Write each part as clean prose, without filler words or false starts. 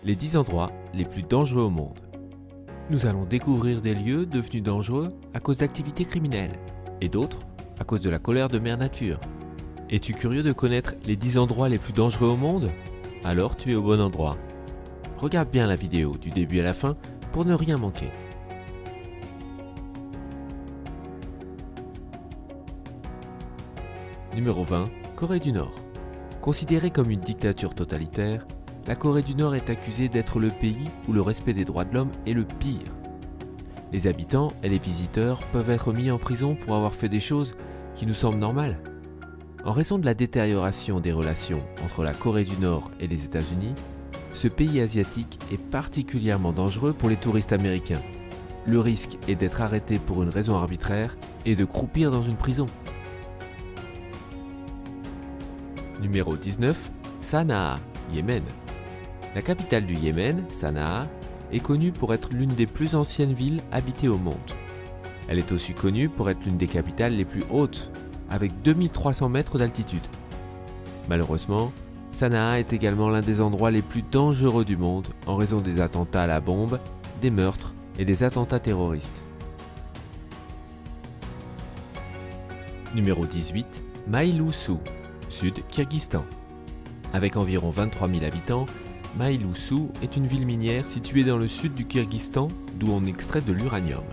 Les 10 endroits les plus dangereux au monde. Nous allons découvrir des lieux devenus dangereux à cause d'activités criminelles et d'autres à cause de la colère de Mère Nature. Es-tu curieux de connaître les 10 endroits les plus dangereux au monde? Alors tu es au bon endroit. Regarde bien la vidéo du début à la fin pour ne rien manquer. Numéro 20, Corée du Nord. Considérée comme une dictature totalitaire, la Corée du Nord est accusée d'être le pays où le respect des droits de l'homme est le pire. Les habitants et les visiteurs peuvent être mis en prison pour avoir fait des choses qui nous semblent normales. En raison de la détérioration des relations entre la Corée du Nord et les États-Unis, ce pays asiatique est particulièrement dangereux pour les touristes américains. Le risque est d'être arrêté pour une raison arbitraire et de croupir dans une prison. Numéro 19, Sanaa, Yémen. La capitale du Yémen, Sanaa, est connue pour être l'une des plus anciennes villes habitées au monde. Elle est aussi connue pour être l'une des capitales les plus hautes, avec 2300 mètres d'altitude. Malheureusement, Sanaa est également l'un des endroits les plus dangereux du monde en raison des attentats à la bombe, des meurtres et des attentats terroristes. Numéro 18, Maïlousou, Sud Kirghizistan. Avec environ 23 000 habitants, Maïlousou est une ville minière située dans le sud du Kirghizistan d'où on extrait de l'uranium.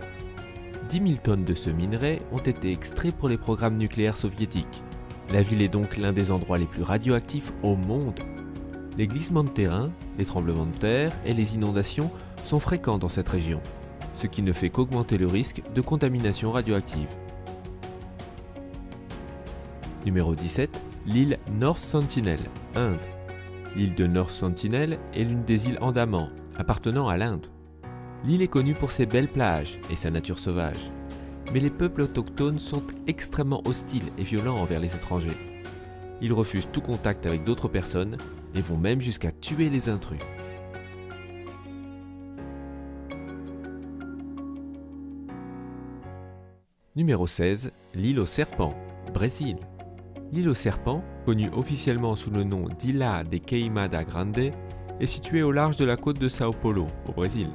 10 000 tonnes de ce minerai ont été extraits pour les programmes nucléaires soviétiques. La ville est donc l'un des endroits les plus radioactifs au monde. Les glissements de terrain, les tremblements de terre et les inondations sont fréquents dans cette région, ce qui ne fait qu'augmenter le risque de contamination radioactive. Numéro 17, l'île North Sentinel, Inde. L'île de North Sentinel est l'une des îles Andaman, appartenant à l'Inde. L'île est connue pour ses belles plages et sa nature sauvage. Mais les peuples autochtones sont extrêmement hostiles et violents envers les étrangers. Ils refusent tout contact avec d'autres personnes et vont même jusqu'à tuer les intrus. Numéro 16, l'île aux serpents, Brésil. L'île aux serpents, connue officiellement sous le nom d'Ilha de Queimada Grande, est située au large de la côte de Sao Paulo, au Brésil.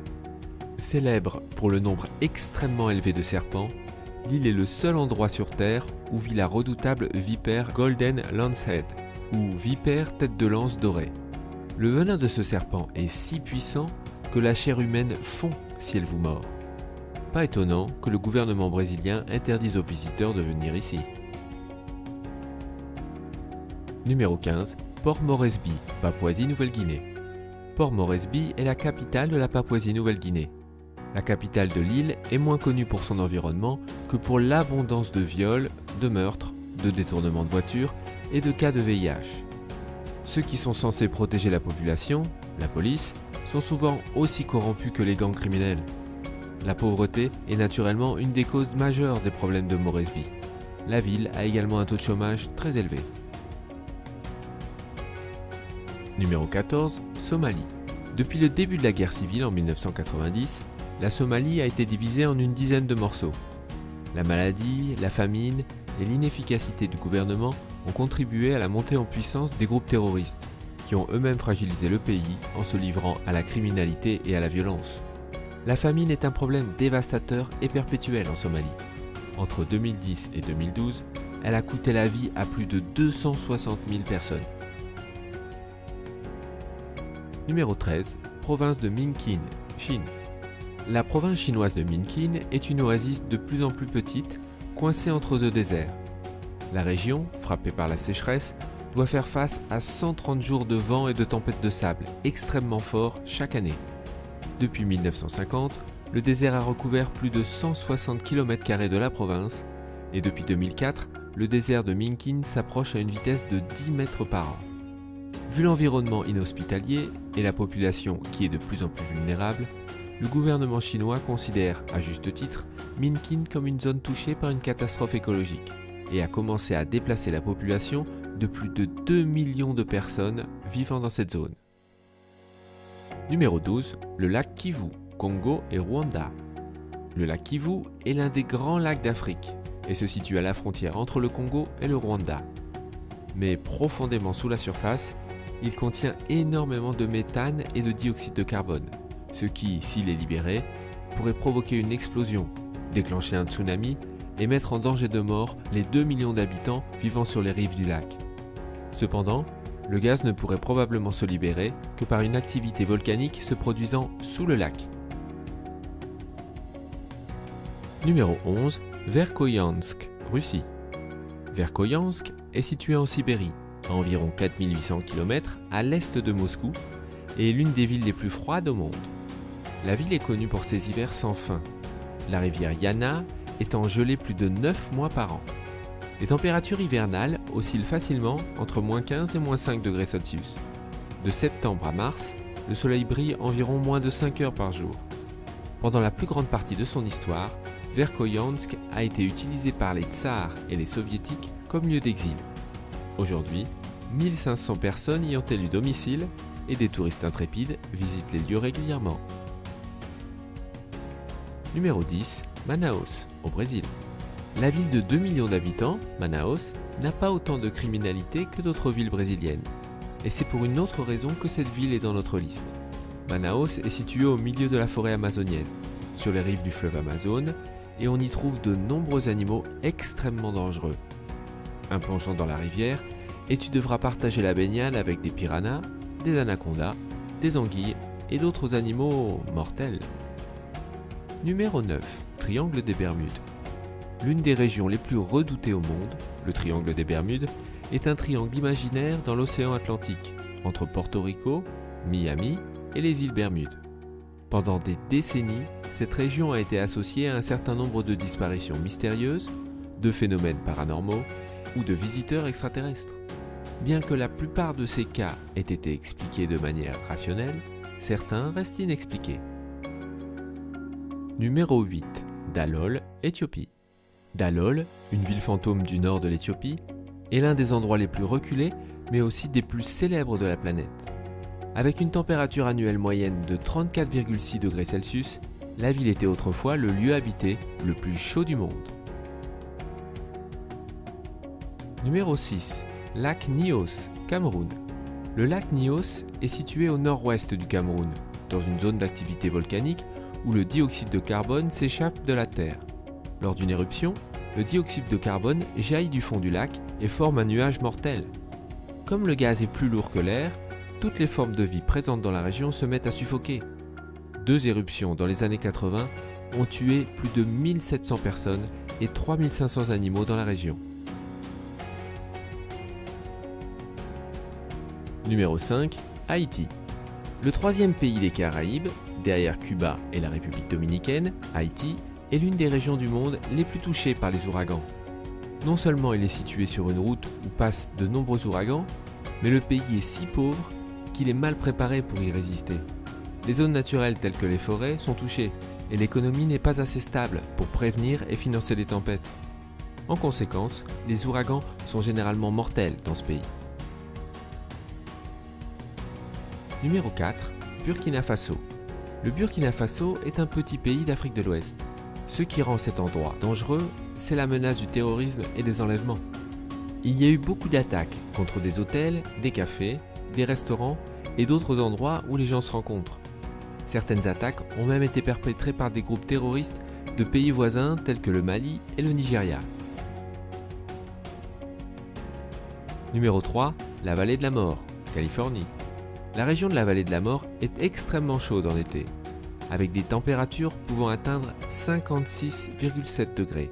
Célèbre pour le nombre extrêmement élevé de serpents, l'île est le seul endroit sur Terre où vit la redoutable vipère Golden Lancehead, ou vipère tête de lance dorée. Le venin de ce serpent est si puissant que la chair humaine fond si elle vous mord. Pas étonnant que le gouvernement brésilien interdise aux visiteurs de venir ici. Numéro 15, Port Moresby, Papouasie-Nouvelle-Guinée. Port Moresby est la capitale de la Papouasie-Nouvelle-Guinée. La capitale de l'île est moins connue pour son environnement que pour l'abondance de viols, de meurtres, de détournements de voitures et de cas de VIH. Ceux qui sont censés protéger la population, la police, sont souvent aussi corrompus que les gangs criminels. La pauvreté est naturellement une des causes majeures des problèmes de Moresby. La ville a également un taux de chômage très élevé. Numéro 14, Somalie. Depuis le début de la guerre civile en 1990, la Somalie a été divisée en une dizaine de morceaux. La maladie, la famine et l'inefficacité du gouvernement ont contribué à la montée en puissance des groupes terroristes, qui ont eux-mêmes fragilisé le pays en se livrant à la criminalité et à la violence. La famine est un problème dévastateur et perpétuel en Somalie. Entre 2010 et 2012, elle a coûté la vie à plus de 260 000 personnes. Numéro 13, province de Minkin, Chine. La province chinoise de Minkin est une oasis de plus en plus petite, coincée entre deux déserts. La région, frappée par la sécheresse, doit faire face à 130 jours de vent et de tempêtes de sable extrêmement forts chaque année. Depuis 1950, le désert a recouvert plus de 160 km² de la province et depuis 2004, le désert de Minkin s'approche à une vitesse de 10 mètres par an. Vu l'environnement inhospitalier et la population qui est de plus en plus vulnérable, le gouvernement chinois considère, à juste titre, Minkin comme une zone touchée par une catastrophe écologique et a commencé à déplacer la population de plus de 2 millions de personnes vivant dans cette zone. Numéro 12, le lac Kivu, Congo et Rwanda. Le lac Kivu est l'un des grands lacs d'Afrique et se situe à la frontière entre le Congo et le Rwanda. Mais profondément sous la surface, il contient énormément de méthane et de dioxyde de carbone, ce qui, s'il est libéré, pourrait provoquer une explosion, déclencher un tsunami et mettre en danger de mort les 2 millions d'habitants vivant sur les rives du lac. Cependant, le gaz ne pourrait probablement se libérer que par une activité volcanique se produisant sous le lac. Numéro 11. Verkhoyansk, Russie. Verkhoyansk est situé en Sibérie, à environ 4800 km à l'est de Moscou, et est l'une des villes les plus froides au monde. La ville est connue pour ses hivers sans fin, la rivière Yana étant gelée plus de 9 mois par an. Les températures hivernales oscillent facilement entre -15 et -5 degrés Celsius. De septembre à mars, le soleil brille environ moins de 5 heures par jour. Pendant la plus grande partie de son histoire, Verkhoyansk a été utilisé par les tsars et les soviétiques comme lieu d'exil. Aujourd'hui, 1500 personnes y ont élu domicile et des touristes intrépides visitent les lieux régulièrement. Numéro 10. Manaus, au Brésil. La ville de 2 millions d'habitants, Manaus, n'a pas autant de criminalité que d'autres villes brésiliennes. Et c'est pour une autre raison que cette ville est dans notre liste. Manaus est située au milieu de la forêt amazonienne, sur les rives du fleuve Amazone, et on y trouve de nombreux animaux extrêmement dangereux. Un plongeant dans la rivière, et tu devras partager la baignade avec des piranhas, des anacondas, des anguilles et d'autres animaux mortels. Numéro 9. Triangle des Bermudes. L'une des régions les plus redoutées au monde, le Triangle des Bermudes, est un triangle imaginaire dans l'océan Atlantique, entre Porto Rico, Miami et les îles Bermudes. Pendant des décennies, cette région a été associée à un certain nombre de disparitions mystérieuses, de phénomènes paranormaux ou de visiteurs extraterrestres. Bien que la plupart de ces cas aient été expliqués de manière rationnelle, certains restent inexpliqués. Numéro 8. Dallol, Éthiopie. Dallol, une ville fantôme du nord de l'Éthiopie, est l'un des endroits les plus reculés, mais aussi des plus célèbres de la planète. Avec une température annuelle moyenne de 34,6 degrés Celsius, la ville était autrefois le lieu habité le plus chaud du monde. Numéro 6. Lac Nyos, Cameroun. Le lac Nyos est situé au nord-ouest du Cameroun, dans une zone d'activité volcanique où le dioxyde de carbone s'échappe de la terre. Lors d'une éruption, le dioxyde de carbone jaillit du fond du lac et forme un nuage mortel. Comme le gaz est plus lourd que l'air, toutes les formes de vie présentes dans la région se mettent à suffoquer. 2 éruptions dans les années 80 ont tué plus de 1700 personnes et 3500 animaux dans la région. Numéro 5. Haïti. Le troisième pays des Caraïbes, derrière Cuba et la République dominicaine, Haïti est l'une des régions du monde les plus touchées par les ouragans. Non seulement il est situé sur une route où passent de nombreux ouragans, mais le pays est si pauvre qu'il est mal préparé pour y résister. Les zones naturelles telles que les forêts sont touchées et l'économie n'est pas assez stable pour prévenir et financer les tempêtes. En conséquence, les ouragans sont généralement mortels dans ce pays. Numéro 4. Burkina Faso. Le Burkina Faso est un petit pays d'Afrique de l'Ouest. Ce qui rend cet endroit dangereux, c'est la menace du terrorisme et des enlèvements. Il y a eu beaucoup d'attaques contre des hôtels, des cafés, des restaurants et d'autres endroits où les gens se rencontrent. Certaines attaques ont même été perpétrées par des groupes terroristes de pays voisins tels que le Mali et le Nigeria. Numéro 3. La vallée de la mort, Californie. La région de la vallée de la mort est extrêmement chaude en été, avec des températures pouvant atteindre 56,7 degrés.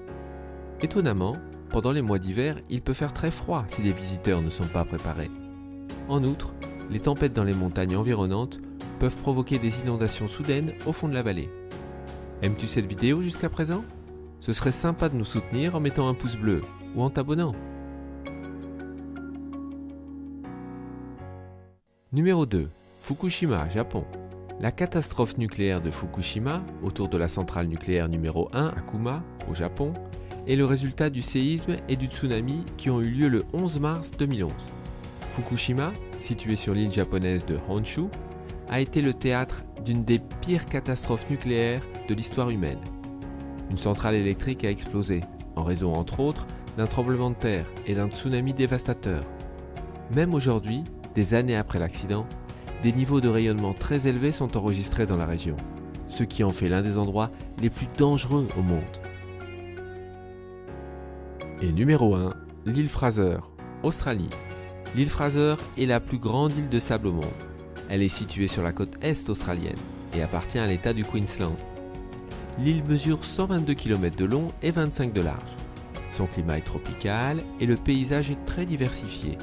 Étonnamment, pendant les mois d'hiver, il peut faire très froid si les visiteurs ne sont pas préparés. En outre, les tempêtes dans les montagnes environnantes peuvent provoquer des inondations soudaines au fond de la vallée. Aimes-tu cette vidéo jusqu'à présent? Ce serait sympa de nous soutenir en mettant un pouce bleu ou en t'abonnant. Numéro 2. Fukushima, Japon. La catastrophe nucléaire de Fukushima, autour de la centrale nucléaire numéro 1 à Kuma, au Japon, est le résultat du séisme et du tsunami qui ont eu lieu le 11 mars 2011. Fukushima, située sur l'île japonaise de Honshu, a été le théâtre d'une des pires catastrophes nucléaires de l'histoire humaine. Une centrale électrique a explosé, en raison entre autres d'un tremblement de terre et d'un tsunami dévastateur. Même aujourd'hui, des années après l'accident, des niveaux de rayonnement très élevés sont enregistrés dans la région, ce qui en fait l'un des endroits les plus dangereux au monde. Et numéro 1, l'île Fraser, Australie. L'île Fraser est la plus grande île de sable au monde. Elle est située sur la côte est australienne et appartient à l'État du Queensland. L'île mesure 122 km de long et 25 de large. Son climat est tropical et le paysage est très diversifié.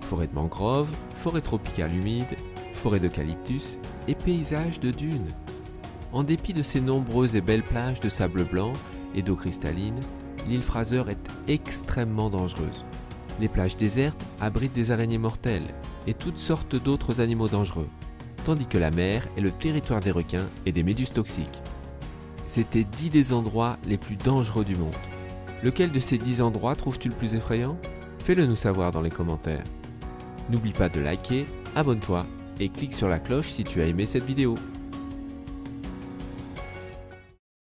Forêt de mangroves, forêt tropicale humide, forêt d'eucalyptus et paysages de dunes. En dépit de ses nombreuses et belles plages de sable blanc et d'eau cristalline, l'île Fraser est extrêmement dangereuse. Les plages désertes abritent des araignées mortelles et toutes sortes d'autres animaux dangereux, tandis que la mer est le territoire des requins et des méduses toxiques. C'était 10 des endroits les plus dangereux du monde. Lequel de ces 10 endroits trouves-tu le plus effrayant? Fais-le nous savoir dans les commentaires. N'oublie pas de liker, abonne-toi et clique sur la cloche si tu as aimé cette vidéo.